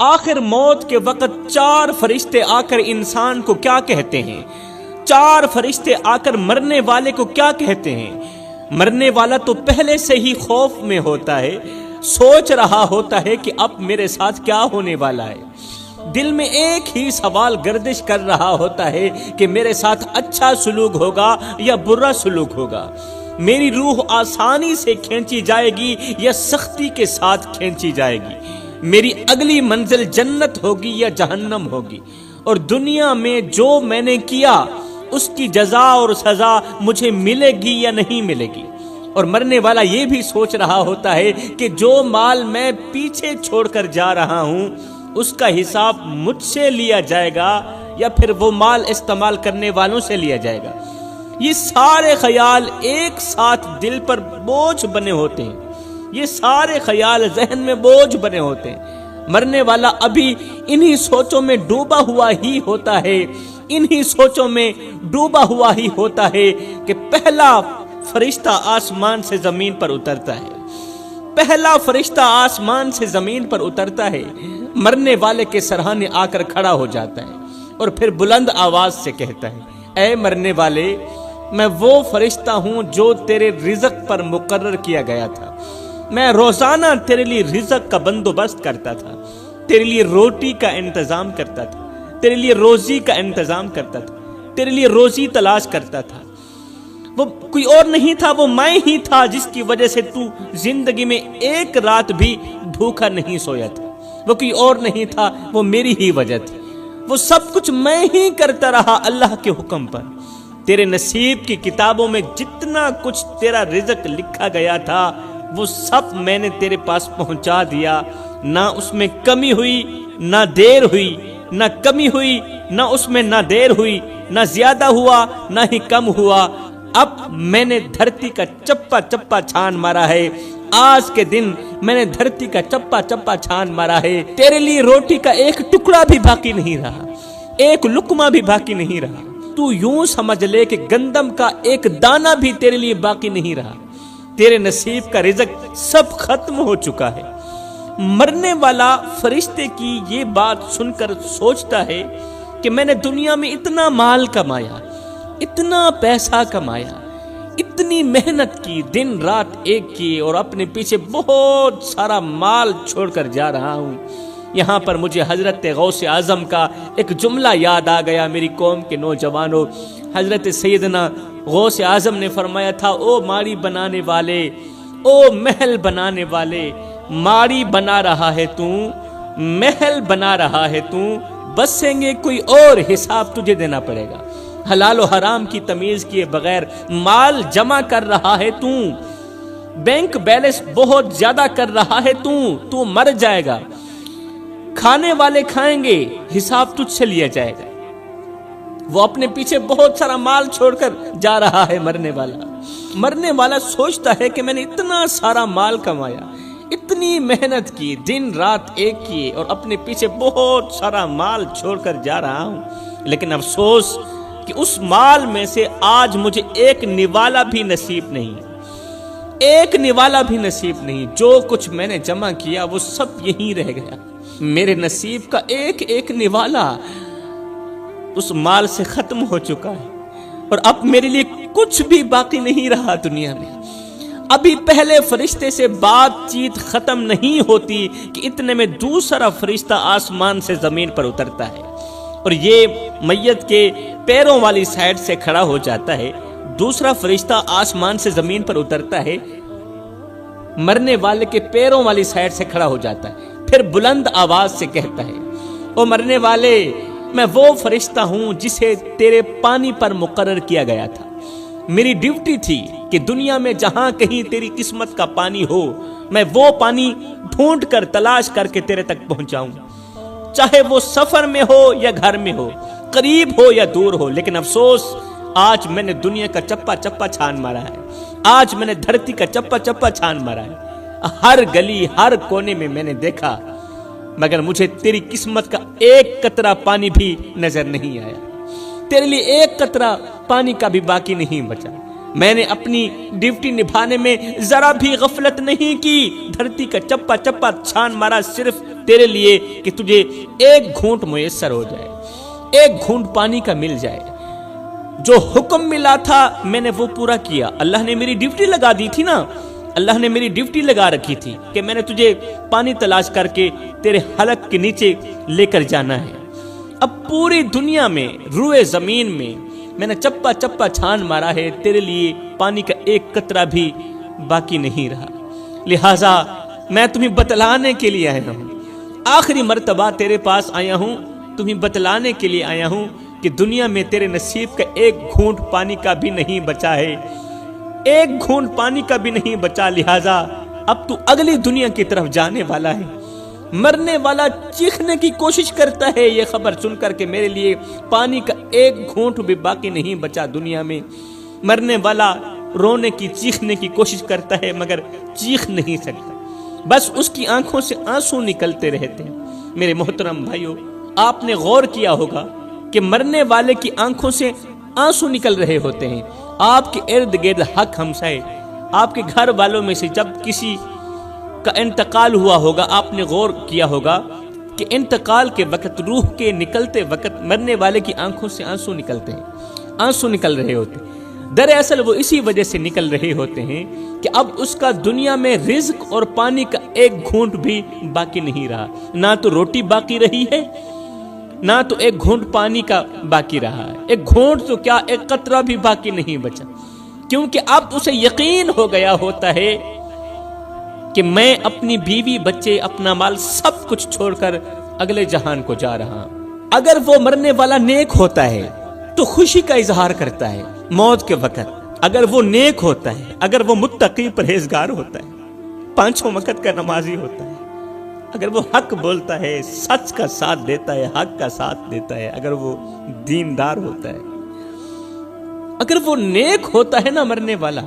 آخر موت کے وقت 4 فرشتے آ کر انسان کو کیا کہتے ہیں؟ 4 فرشتے آ کر مرنے والے کو کیا کہتے ہیں؟ مرنے والا تو پہلے سے ہی خوف میں ہوتا ہے، سوچ رہا ہوتا ہے کہ اب میرے ساتھ کیا ہونے والا ہے۔ دل میں ایک ہی سوال گردش کر رہا ہوتا ہے کہ میرے ساتھ اچھا سلوک ہوگا یا برا سلوک ہوگا، میری روح آسانی سے کھینچی جائے گی یا سختی کے ساتھ کھینچی جائے گی، میری اگلی منزل جنت ہوگی یا جہنم ہوگی، اور دنیا میں جو میں نے کیا اس کی جزا اور سزا مجھے ملے گی یا نہیں ملے گی۔ اور مرنے والا یہ بھی سوچ رہا ہوتا ہے کہ جو مال میں پیچھے چھوڑ کر جا رہا ہوں اس کا حساب مجھ سے لیا جائے گا یا پھر وہ مال استعمال کرنے والوں سے لیا جائے گا۔ یہ سارے خیال ایک ساتھ دل پر بوجھ بنے ہوتے ہیں، یہ سارے خیال ذہن میں بوجھ بنے ہوتے ہیں۔ مرنے والا ابھی انہی سوچوں میں ڈوبا ہوا ہی ہوتا ہے، انہی سوچوں میں ڈوبا ہوا ہی ہوتا ہے کہ پہلا فرشتہ آسمان سے زمین پر اترتا ہے، پہلا فرشتہ آسمان سے زمین پر اترتا ہے، مرنے والے کے سرہانے آ کر کھڑا ہو جاتا ہے اور پھر بلند آواز سے کہتا ہے، اے مرنے والے، میں وہ فرشتہ ہوں جو تیرے رزق پر مقرر کیا گیا تھا، میں روزانہ تیرے لیے رزق کا بندوبست کرتا تھا، تیرے لیے روٹی کا انتظام کرتا تھا، تیرے لیے روزی کا انتظام کرتا تھا، تیرے لیے روزی تلاش کرتا تھا۔ وہ کوئی اور نہیں تھا، وہ میں ہی تھا جس کی وجہ سے تو زندگی میں ایک رات بھی بھوکا نہیں سویا تھا، وہ کوئی اور نہیں تھا، وہ میری ہی وجہ تھی، وہ سب کچھ میں ہی کرتا رہا اللہ کے حکم پر۔ تیرے نصیب کی کتابوں میں جتنا کچھ تیرا رزق لکھا گیا تھا وہ سب میں نے تیرے پاس پہنچا دیا، نہ اس میں کمی ہوئی نہ دیر ہوئی، نہ کمی ہوئی نہ اس میں نہ دیر ہوئی، نہ زیادہ ہوا نہ ہی کم ہوا۔ اب میں نے دھرتی کا چپا چپا چھان مارا ہے، آج کے دن میں نے دھرتی کا چپا چپا چھان مارا ہے، تیرے لیے روٹی کا ایک ٹکڑا بھی باقی نہیں رہا، ایک لقمہ بھی باقی نہیں رہا۔ تو یوں سمجھ لے کہ گندم کا ایک دانہ بھی تیرے لیے باقی نہیں رہا، تیرے نصیب کا رزق سب ختم ہو چکا ہے۔ مرنے والا فرشتے کی یہ بات سن کر سوچتا ہے کہ میں نے دنیا میں اتنا مال کمایا، اتنا پیسہ کمایا، اتنی محنت کی، دن رات ایک کی، اور اپنے پیچھے بہت سارا مال چھوڑ کر جا رہا ہوں۔ یہاں پر مجھے حضرت غوث اعظم کا ایک جملہ یاد آ گیا، میری قوم کے نوجوانوں، حضرت سیدنا غوث اعظم نے فرمایا تھا، او ماڑی بنانے والے، او محل بنانے والے، ماڑی بنا رہا ہے تو، محل بنا رہا ہے تو، بسیں گے کوئی اور، حساب تجھے دینا پڑے گا۔ حلال و حرام کی تمیز کیے بغیر مال جمع کر رہا ہے تو، بینک بیلنس بہت زیادہ کر رہا ہے تو مر جائے گا، کھانے والے کھائیں گے، حساب تجھ سے لیا جائے گا۔ وہ اپنے پیچھے بہت سارا مال چھوڑ کر جا رہا ہے مرنے والا سوچتا ہے کہ میں نے اتنا سارا مال کمایا، اتنی محنت کی، دن رات ایک کی، اور اپنے پیچھے بہت سارا مال چھوڑ کر جا رہا ہوں، لیکن افسوس کہ اس مال میں سے آج مجھے ایک نوالا بھی نصیب نہیں، ایک نوالا بھی نصیب نہیں، جو کچھ میں نے جمع کیا وہ سب یہیں رہ گیا، میرے نصیب کا ایک ایک نوالا اس مال سے ختم ہو چکا ہے، اور اب میرے لیے کچھ بھی باقی نہیں رہا دنیا میں۔ ابھی پہلے فرشتے سے بات چیت ختم نہیں ہوتی کہ اتنے میں دوسرا فرشتہ آسمان سے زمین پر اترتا ہے، اور یہ میت کے پیروں والی سائڈ سے کھڑا ہو جاتا ہے۔ دوسرا فرشتہ آسمان سے زمین پر اترتا ہے، مرنے والے کے پیروں والی سائڈ سے کھڑا ہو جاتا ہے، پھر بلند آواز سے کہتا ہے، او مرنے والے، میں وہ فرشتہ ہوں جسے تیرے پانی پر مقرر کیا گیا تھا، میری ڈیوٹی تھی کہ دنیا میں جہاں کہیں تیری قسمت کا پانی ہو، میں وہ پانی ڈھونڈ کر تلاش کر کے تیرے تک پہنچاؤں، چاہے وہ سفر میں ہو یا گھر میں ہو، قریب ہو یا دور ہو۔ لیکن افسوس، آج میں نے دنیا کا چپا چپا چھان مارا ہے، آج میں نے دھرتی کا چپا چپا چھان مارا ہے، ہر گلی ہر کونے میں میں نے دیکھا، مگر مجھے تیری قسمت کا ایک قطرہ پانی بھی نظر نہیں آیا، تیرے لیے ایک قطرہ پانی کا بھی باقی نہیں بچا۔ میں نے اپنی ڈیوٹی نبھانے میں ذرا بھی غفلت نہیں کی، دھرتی کا چپا چپا چھان مارا صرف تیرے لیے کہ تجھے ایک گھونٹ میسر ہو جائے، ایک گھونٹ پانی کا مل جائے۔ جو حکم ملا تھا میں نے وہ پورا کیا۔ اللہ نے میری ڈیوٹی لگا دی تھی نا، اللہ نے میری ڈیوٹی لگا رکھی تھی کہ میں نے تجھے پانی تلاش کر کے تیرے حلق کے نیچے لے کر جانا ہے۔ اب پوری دنیا میں، روئے زمین میں نے چپا چپا چھان مارا ہے، تیرے لیے پانی کا ایک قطرہ بھی باقی نہیں رہا۔ لہٰذا میں تمہیں بتلانے کے لیے آیا ہوں، آخری مرتبہ تیرے پاس آیا ہوں، تمہیں بتلانے کے لیے آیا ہوں کہ دنیا میں تیرے نصیب کا ایک گھونٹ پانی کا بھی نہیں بچا ہے، ایک گھونٹ پانی کا بھی نہیں بچا۔ لہٰذا اب تو اگلی دنیا کی طرف جانے والا ہے۔ مرنے والا چیخنے کی کوشش کرتا ہے یہ خبر سن کر کہ میرے لیے پانی کا ایک گھونٹ بھی باقی نہیں بچا دنیا میں۔ مرنے والا رونے کی، چیخنے کی کوشش کرتا ہے مگر چیخ نہیں سکتا، بس اس کی آنکھوں سے آنسو نکلتے رہتے ہیں۔ میرے محترم بھائیو، آپ نے غور کیا ہوگا کہ مرنے والے کی آنکھوں سے آنسو نکل رہے ہوتے ہیں۔ آپ کے ارد گرد حق ہمسائے، آپ کے گھر والوں میں سے جب کسی کا انتقال ہوا ہوگا، آپ نے غور کیا ہوگا کہ انتقال کے وقت، روح کے نکلتے وقت مرنے والے کی آنکھوں سے آنسو نکلتے ہیں، آنسو نکل رہے ہوتے ہیں۔ دراصل وہ اسی وجہ سے نکل رہے ہوتے ہیں کہ اب اس کا دنیا میں رزق اور پانی کا ایک گھونٹ بھی باقی نہیں رہا، نہ تو روٹی باقی رہی ہے، نہ تو ایک گھونٹ پانی کا باقی رہا ہے، ایک گھونٹ تو کیا ایک قطرہ بھی باقی نہیں بچا، کیونکہ اب اسے یقین ہو گیا ہوتا ہے کہ میں اپنی بیوی، بچے، اپنا مال سب کچھ چھوڑ کر اگلے جہان کو جا رہا ہوں۔ اگر وہ مرنے والا نیک ہوتا ہے تو خوشی کا اظہار کرتا ہے موت کے وقت، اگر وہ نیک ہوتا ہے، اگر وہ متقی پرہیزگار ہوتا ہے، پانچوں وقت کا نمازی ہوتا ہے، اگر وہ حق بولتا ہے، سچ کا ساتھ دیتا ہے، حق کا ساتھ دیتا ہے، اگر وہ دیندار ہوتا ہے، اگر وہ نیک ہوتا ہے نا مرنے والا،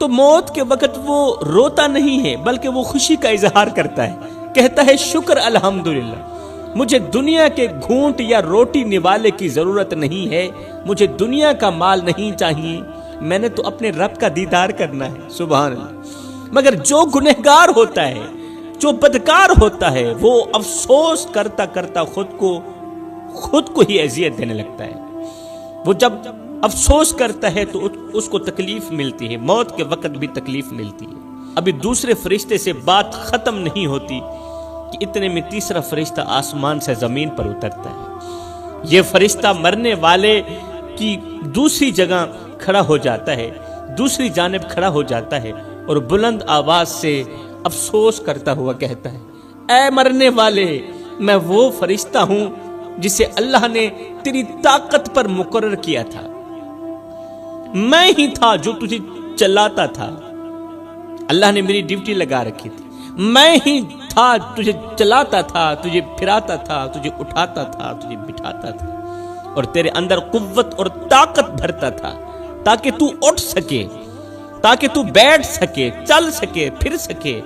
تو موت کے وقت وہ روتا نہیں ہے بلکہ وہ خوشی کا اظہار کرتا ہے، کہتا ہے شکر الحمدللہ، مجھے دنیا کے گھونٹ یا روٹی نوالے کی ضرورت نہیں ہے، مجھے دنیا کا مال نہیں چاہیے، میں نے تو اپنے رب کا دیدار کرنا ہے۔ سبحان اللہ۔ مگر جو گنہگار ہوتا ہے، جو بدکار ہوتا ہے، وہ افسوس کرتا کرتا خود کو ہی اذیت دینے لگتا ہے۔ وہ جب افسوس کرتا ہے تو اس کو تکلیف ملتی ہے، موت کے وقت بھی تکلیف ملتی ہے۔ ابھی دوسرے فرشتے سے بات ختم نہیں ہوتی کہ اتنے میں تیسرا فرشتہ آسمان سے زمین پر اترتا ہے۔ یہ فرشتہ مرنے والے کی دوسری جگہ کھڑا ہو جاتا ہے، دوسری جانب کھڑا ہو جاتا ہے اور بلند آواز سے افسوس کرتا ہوا کہتا ہے، اے مرنے والے، میں وہ فرشتہ ہوں جسے اللہ نے تیری طاقت پر مقرر کیا تھا، میں ہی تھا جو تجھے چلاتا تھا، اللہ نے میری ڈیوٹی لگا رکھی تھی، میں ہی تھا تجھے چلاتا تھا، تجھے پھراتا تھا، تجھے اٹھاتا تھا، تجھے بٹھاتا تھا، اور تیرے اندر قوت اور طاقت بھرتا تھا تاکہ تو اٹھ سکے، تاکہ تو بیٹھ سکے، چل سکے، پھر سکے۔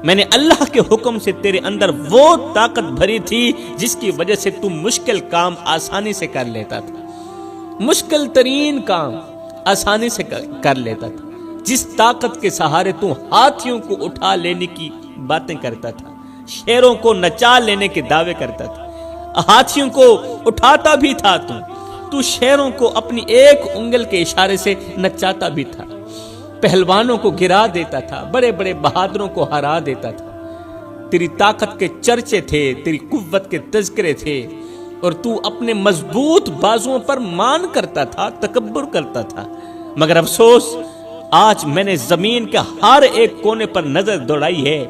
میں نے اللہ کے حکم سے تیرے اندر وہ طاقت بھری تھی جس کی وجہ سے تو مشکل کام آسانی سے کر لیتا تھا، مشکل ترین کام آسانی سے کر لیتا تھا، جس طاقت کے سہارے تو ہاتھیوں کو اٹھا لینے کی باتیں کرتا تھا، شیروں کو نچا لینے کے دعوے کرتا تھا، ہاتھیوں کو اٹھاتا بھی تھا، تو شیروں کو اپنی ایک انگل کے اشارے سے نچاتا بھی تھا، پہلوانوں کو گرا دیتا تھا، بڑے بڑے بہادروں کو ہرا دیتا تھا۔ تیری طاقت کے چرچے تھے، تیری قوت کے تذکرے تھے، اور تو اپنے مضبوط بازوؤں پر مان کرتا تھا، تکبر کرتا تھا۔ مگر افسوس، آج میں نے زمین کے ہر ایک کونے پر نظر دوڑائی ہے،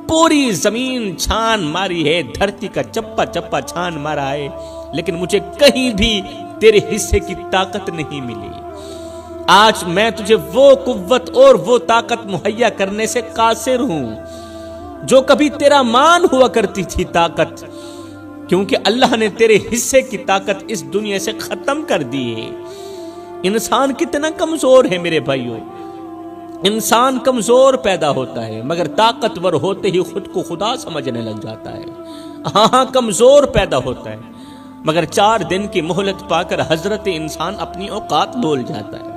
پوری زمین چھان ماری ہے، دھرتی کا چپا چپا چھان مارا ہے، لیکن مجھے کہیں بھی تیرے حصے کی طاقت نہیں ملی۔ آج میں تجھے وہ قوت اور وہ طاقت مہیا کرنے سے قاصر ہوں جو کبھی تیرا مان ہوا کرتی تھی طاقت، کیونکہ اللہ نے تیرے حصے کی طاقت اس دنیا سے ختم کر دی ہے۔ انسان کتنا کمزور ہے میرے بھائیوں، انسان کمزور پیدا ہوتا ہے مگر طاقتور ہوتے ہی خود کو خدا سمجھنے لگ جاتا ہے۔ ہاں کمزور پیدا ہوتا ہے مگر 4 دن کی مہلت پا کر حضرت انسان اپنی اوقات بھول جاتا ہے۔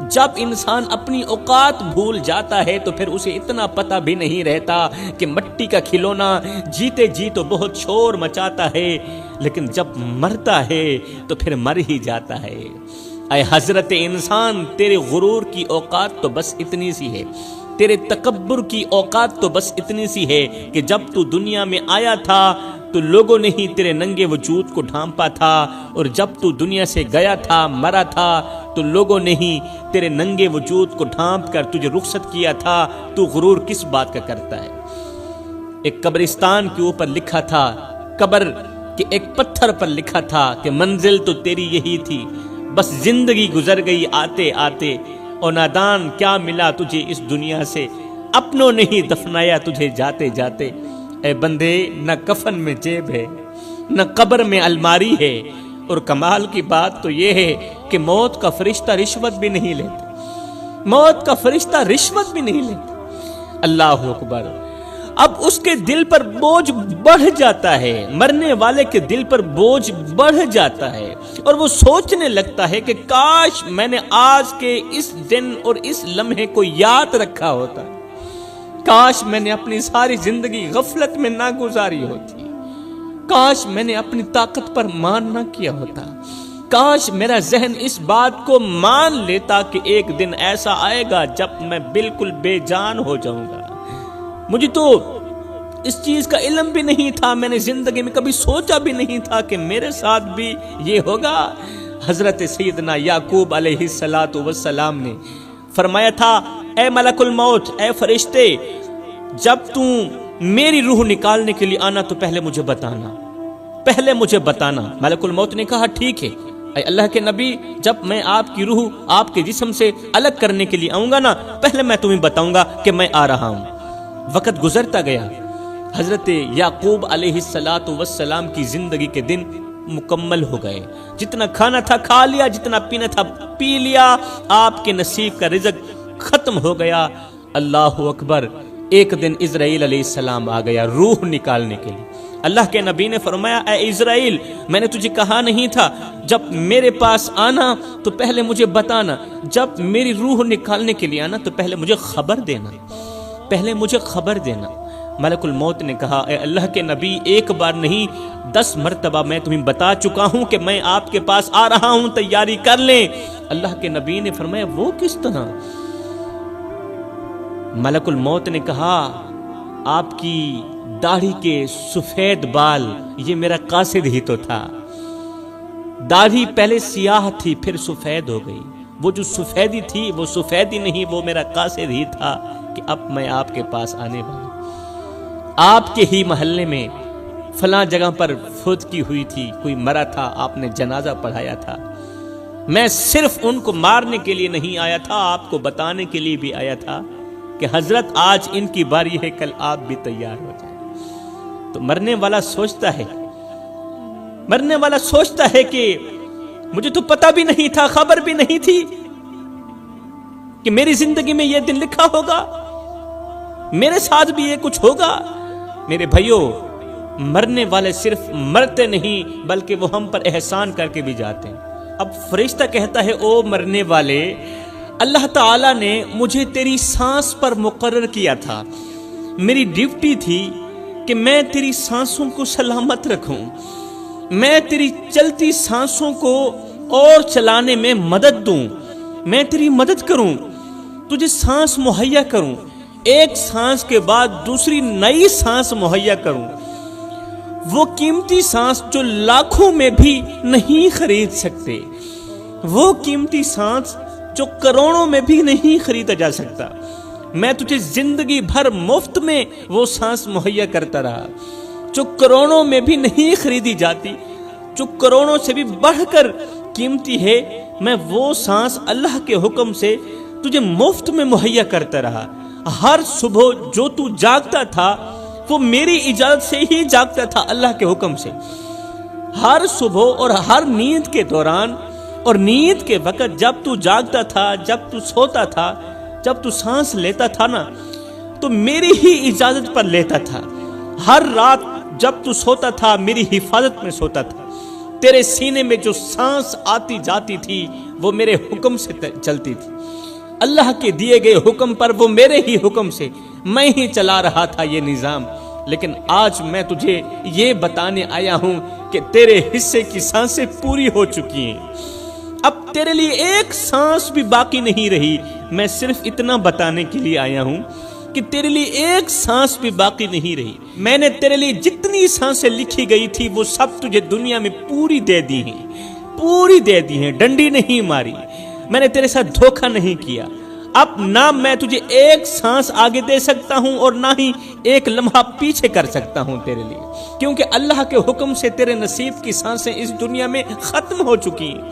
جب انسان اپنی اوقات بھول جاتا ہے تو پھر اسے اتنا پتہ بھی نہیں رہتا کہ مٹی کا کھلونا جیتے جی تو بہت شور مچاتا ہے، لیکن جب مرتا ہے تو پھر مر ہی جاتا ہے۔ اے حضرت انسان، تیرے غرور کی اوقات تو بس اتنی سی ہے، تیرے تکبر کی اوقات تو بس اتنی سی ہے کہ جب تو دنیا میں آیا تھا تو لوگوں نے ہی تیرے ننگے وجود کو ڈھانپا تھا، اور جب تو دنیا سے گیا تھا، مرا تھا، تو لوگوں نے ہی تیرے ننگے وجود کو ڈھانپ کر تجھے رخصت کیا تھا۔ تو غرور کس بات کا کرتا ہے؟ ایک قبرستان کے اوپر لکھا تھا، قبر کے ایک پتھر پر لکھا تھا کہ منزل تو تیری یہی تھی، بس زندگی گزر گئی آتے آتے، اور نادان کیا ملا تجھے اس دنیا سے، اپنوں نے ہی دفنایا تجھے جاتے جاتے۔ اے بندے، نہ کفن میں جیب ہے، نہ قبر میں الماری ہے، اور کمال کی بات تو یہ ہے کہ موت کا فرشتہ رشوت بھی نہیں لیتا، موت کا فرشتہ رشوت بھی نہیں لیتا۔ اللہ اکبر۔ اب اس کے دل پر بوجھ بڑھ جاتا ہے، مرنے والے کے دل پر بوجھ بڑھ جاتا ہے، اور وہ سوچنے لگتا ہے کہ کاش میں نے آج کے اس دن اور اس لمحے کو یاد رکھا ہوتا، کاش میں نے اپنی ساری زندگی غفلت میں نہ گزاری ہوتی، کاش میں نے اپنی طاقت پر مان نہ کیا ہوتا، کاش میرا ذہن اس بات کو مان لیتا کہ ایک دن ایسا آئے گا جب میں بالکل بے جان ہو جاؤں گا۔ مجھے تو اس چیز کا علم بھی نہیں تھا، میں نے زندگی میں کبھی سوچا بھی نہیں تھا کہ میرے ساتھ بھی یہ ہوگا۔ حضرت سیدنا یعقوب علیہ السلام نے فرمایا تھا، اے ملک الموت، اے فرشتے، جب تم میری روح نکالنے کے لیے آنا تو پہلے مجھے بتانا، پہلے مجھے بتانا۔ ملک الموت نے کہا ٹھیک ہے، اے اللہ کے نبی، جب میں آپ کی روح آپ کے جسم سے الگ کرنے کے لیے آؤں گا نا، پہلے میں تمہیں بتاؤں گا کہ میں آ رہا ہوں۔ وقت گزرتا گیا، حضرت یعقوب علیہ السلام کی زندگی کے دن مکمل ہو گئے، جتنا کھانا تھا کھا لیا، جتنا پینا تھا پی لیا، آپ کے نصیب کا رزق ختم ہو گیا۔ اللہ اکبر۔ ایک دن اسرائیل علیہ السلام آ گیا روح نکالنے کے لیے۔ اللہ کے نبی نے فرمایا، اے اسرائیل، میں نے تجھے کہا نہیں تھا جب میرے پاس آنا تو پہلے مجھے بتانا، جب میری روح نکالنے کے لیے آنا تو پہلے مجھے خبر دینا، پہلے مجھے خبر دینا۔ ملک الموت نے کہا، اے اللہ کے نبی، ایک بار نہیں 10 مرتبہ میں تمہیں بتا چکا ہوں کہ میں آپ کے پاس آ رہا ہوں، تیاری کر لیں۔ اللہ کے نبی نے فرمایا، وہ کس طرح؟ ملک الموت نے کہا، آپ کی داڑھی کے سفید بال، یہ میرا قاصد ہی تو تھا۔ داڑھی پہلے سیاہ تھی پھر سفید ہو گئی، وہ جو سفیدی تھی وہ سفیدی نہیں، وہ میرا قاصد ہی تھا کہ اب میں آپ کے پاس آنے والا۔ آپ کے ہی محلے میں فلاں جگہ پر فوت کی ہوئی تھی، کوئی مرا تھا، آپ نے جنازہ پڑھایا تھا۔ میں صرف ان کو مارنے کے لیے نہیں آیا تھا، آپ کو بتانے کے لیے بھی آیا تھا کہ حضرت آج ان کی باری ہے، کل آپ بھی تیار ہو جائیں۔ تو مرنے والا سوچتا ہے، مرنے والا سوچتا ہے کہ مجھے تو پتہ بھی نہیں تھا، خبر بھی نہیں تھی کہ میری زندگی میں یہ دن لکھا ہوگا، میرے ساتھ بھی یہ کچھ ہوگا۔ میرے بھائیوں، مرنے والے صرف مرتے نہیں بلکہ وہ ہم پر احسان کر کے بھی جاتے ہیں۔ اب فرشتہ کہتا ہے، او مرنے والے، اللہ تعالیٰ نے مجھے تیری سانس پر مقرر کیا تھا، میری ڈیوٹی تھی کہ میں تیری سانسوں کو سلامت رکھوں، میں تیری چلتی سانسوں کو اور چلانے میں مدد دوں، میں تیری مدد کروں، تجھے سانس مہیا کروں، ایک سانس کے بعد دوسری نئی سانس مہیا کروں، وہ قیمتی سانس جو لاکھوں میں بھی نہیں خرید سکتے، وہ قیمتی سانس جو کروڑوں میں بھی نہیں خریدا جا سکتا، میں تجھے زندگی بھر مفت میں وہ سانس مہیا کرتا رہا جو کروڑوں میں بھی نہیں خریدی جاتی، جو کروڑوں سے بھی بڑھ کر قیمتی ہے، میں وہ سانس اللہ کے حکم سے تجھے مفت میں مہیا کرتا رہا۔ ہر صبح جو تو جاگتا تھا وہ میری اجازت سے ہی جاگتا تھا، اللہ کے حکم سے۔ ہر صبح اور ہر نیند کے دوران اور نیند کے وقت جب تو جاگتا تھا، جب تو سوتا تھا، جب تو سانس لیتا تھا نا، تو میری ہی اجازت پر لیتا تھا۔ ہر رات جب تو سوتا تھا میری حفاظت میں سوتا تھا، تیرے سینے میں جو سانس آتی جاتی تھی وہ میرے حکم سے چلتی تھی، اللہ کے دیے گئے حکم پر وہ میرے ہی حکم سے میں ہی چلا رہا تھا یہ نظام۔ لیکن آج میں تجھے یہ بتانے آیا ہوں کہ تیرے حصے کی سانسیں پوری ہو چکی ہیں، اب تیرے لیے ایک سانس بھی باقی نہیں رہی۔ میں صرف اتنا بتانے کے لیے آیا ہوں کہ تیرے لیے ایک سانس بھی باقی نہیں رہی۔ میں نے تیرے لیے جتنی سانسیں لکھی گئی تھی وہ سب تجھے دنیا میں پوری دے دی ہیں، پوری دے دی ہیں، ڈنڈی نہیں ماری، میں نے تیرے ساتھ دھوکہ نہیں کیا۔ اب نہ میں تجھے ایک سانس آگے دے سکتا ہوں اور نہ ہی ایک لمحہ پیچھے کر سکتا ہوں تیرے لیے، کیونکہ اللہ کے حکم سے تیرے نصیب کی سانسیں اس دنیا میں ختم ہو چکی ہیں۔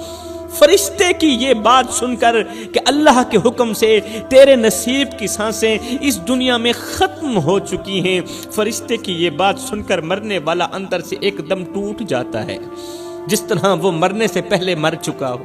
فرشتے کی یہ بات سن کر کہ اللہ کے حکم سے تیرے نصیب کی سانسیں اس دنیا میں ختم ہو چکی ہیں، فرشتے کی یہ بات سن کر مرنے والا اندر سے ایک دم ٹوٹ جاتا ہے، جس طرح وہ مرنے سے پہلے مر چکا ہو۔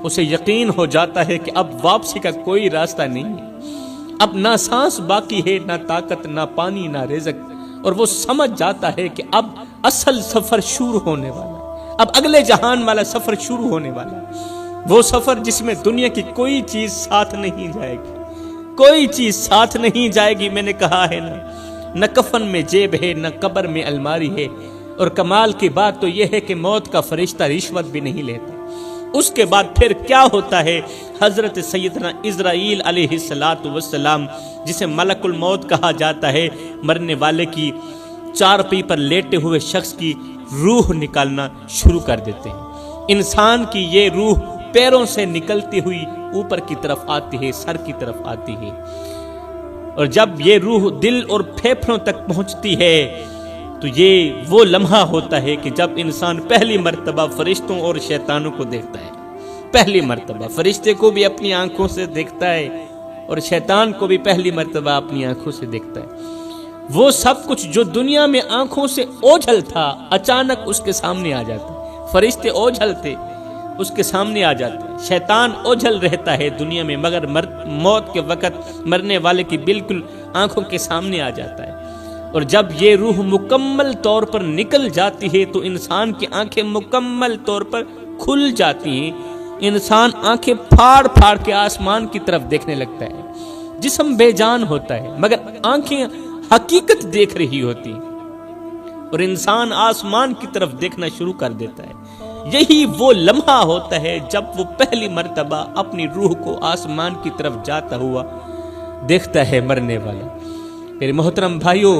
اسے یقین ہو جاتا ہے کہ اب واپسی کا کوئی راستہ نہیں ہے، اب نہ سانس باقی ہے، نہ طاقت، نہ پانی، نہ رزق، اور وہ سمجھ جاتا ہے کہ اب اصل سفر شروع ہونے والا ہے، اب اگلے جہان والا سفر شروع ہونے والا ہے، وہ سفر جس میں دنیا کی کوئی چیز ساتھ نہیں جائے گی، کوئی چیز ساتھ نہیں جائے گی۔ میں نے کہا ہے نہ کفن میں جیب ہے، نہ قبر میں الماری ہے، اور کمال کی بات تو یہ ہے کہ موت کا فرشتہ رشوت بھی نہیں لیتا۔ اس کے بعد پھر کیا ہوتا ہے؟ حضرت سیدنا اسرائیل علیہ السلام، جسے ملک الموت کہا جاتا ہے، مرنے والے کی چارپائی پر لیٹے ہوئے شخص کی روح نکالنا شروع کر دیتے ہیں۔ انسان کی یہ روح پیروں سے نکلتی ہوئی اوپر کی طرف آتی ہے، سر کی طرف آتی ہے، اور جب یہ روح دل اور پھیپھڑوں تک پہنچتی ہے تو یہ وہ لمحہ ہوتا ہے کہ جب انسان پہلی مرتبہ فرشتوں اور شیطانوں کو دیکھتا ہے۔ پہلی مرتبہ فرشتے کو بھی اپنی آنکھوں سے دیکھتا ہے اور شیطان کو بھی پہلی مرتبہ اپنی آنکھوں سے دیکھتا ہے۔ وہ سب کچھ جو دنیا میں آنکھوں سے اوجھل تھا اچانک اس کے سامنے آ جاتا ہے۔ فرشتے اوجھل تھے، اس کے سامنے آ جاتے ہیں۔ شیطان اوجھل رہتا ہے دنیا میں، مگر موت کے وقت مرنے والے کی بالکل آنکھوں کے سامنے آ جاتا ہے۔ اور جب یہ روح مکمل طور پر نکل جاتی ہے تو انسان کی آنکھیں مکمل طور پر کھل جاتی ہیں، انسان آنکھیں پھاڑ پھاڑ کے آسمان کی طرف دیکھنے لگتا ہے۔ جسم بے جان ہوتا ہے مگر آنکھیں حقیقت دیکھ رہی ہوتی ہیں، اور انسان آسمان کی طرف دیکھنا شروع کر دیتا ہے۔ یہی وہ لمحہ ہوتا ہے جب وہ پہلی مرتبہ اپنی روح کو آسمان کی طرف جاتا ہوا دیکھتا ہے مرنے والا۔ میرے محترم بھائیوں،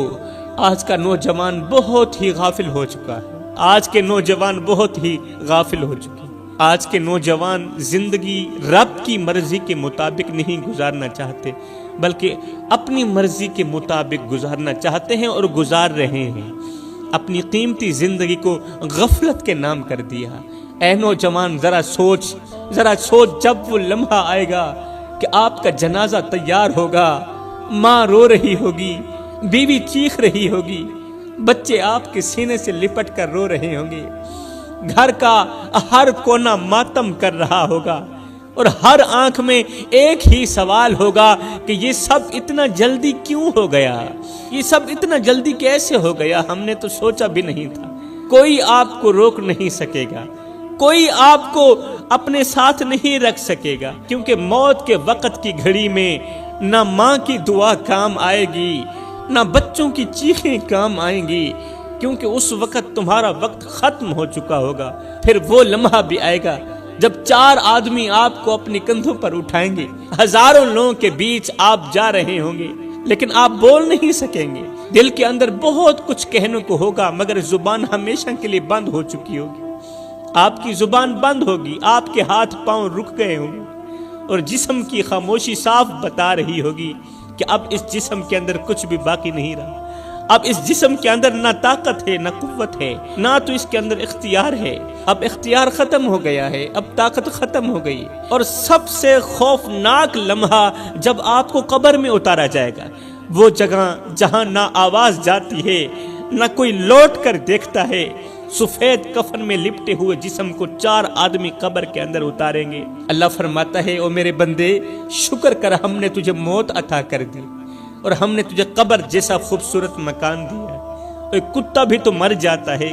آج کا نوجوان بہت ہی غافل ہو چکا ہے، آج کے نوجوان بہت ہی غافل ہو چکے ہیں۔ آج کے نوجوان زندگی رب کی مرضی کے مطابق نہیں گزارنا چاہتے، بلکہ اپنی مرضی کے مطابق گزارنا چاہتے ہیں اور گزار رہے ہیں۔ اپنی قیمتی زندگی کو غفلت کے نام کر دیا۔ اے نوجوان، ذرا سوچ جب وہ لمحہ آئے گا کہ آپ کا جنازہ تیار ہوگا، ماں رو رہی ہوگی، بیوی چیخ رہی ہوگی، بچے آپ کے سینے سے لپٹ کر رو رہے ہوں گے، گھر کا ہر کونا ماتم کر رہا ہوگا، اور ہر آنکھ میں ایک ہی سوال ہوگا کہ یہ سب اتنا جلدی کیوں ہو گیا، یہ سب اتنا جلدی کیسے ہو گیا، ہم نے تو سوچا بھی نہیں تھا۔ کوئی آپ کو روک نہیں سکے گا، کوئی آپ کو اپنے ساتھ نہیں رکھ سکے گا، کیونکہ موت کے وقت کی گھڑی میں نہ ماں کی دعا کام آئے گی، نہ بچوں کی چیخیں کام آئیں گی، کیونکہ اس وقت تمہارا وقت ختم ہو چکا ہوگا۔ پھر وہ لمحہ بھی آئے گا جب 4 آدمی آپ کو اپنی کندھوں پر اٹھائیں گے، ہزاروں لوگوں کے بیچ آپ جا رہے ہوں گے، لیکن آپ بول نہیں سکیں گے۔ دل کے اندر بہت کچھ کہنے کو ہوگا مگر زبان ہمیشہ کے لیے بند ہو چکی ہوگی۔ آپ کی زبان بند ہوگی، آپ کے ہاتھ پاؤں رک گئے ہوں گے، اور جسم کی خاموشی صاف بتا رہی ہوگی کہ اب اس جسم کے اندر کچھ بھی باقی نہیں رہا۔ اب اس جسم کے اندر نہ طاقت ہے، نہ قوت ہے، نہ تو اس کے اندر اختیار ہے۔ اب اختیار ختم ہو گیا ہے، اب طاقت ختم ہو گئی۔ اور سب سے خوفناک لمحہ جب آپ کو قبر میں اتارا جائے گا، وہ جگہ جہاں نہ آواز جاتی ہے، نہ کوئی لوٹ کر دیکھتا ہے۔ سفید کفن میں لپٹے ہوئے جسم کو 4 آدمی قبر کے اندر اتاریں گے۔ اللہ فرماتا ہے، او میرے بندے، شکر کر ہم نے تجھے موت عطا کر دی اور ہم نے تجھے قبر جیسا خوبصورت مکان دیا ہے۔ ایک کتا بھی تو مر جاتا ہے،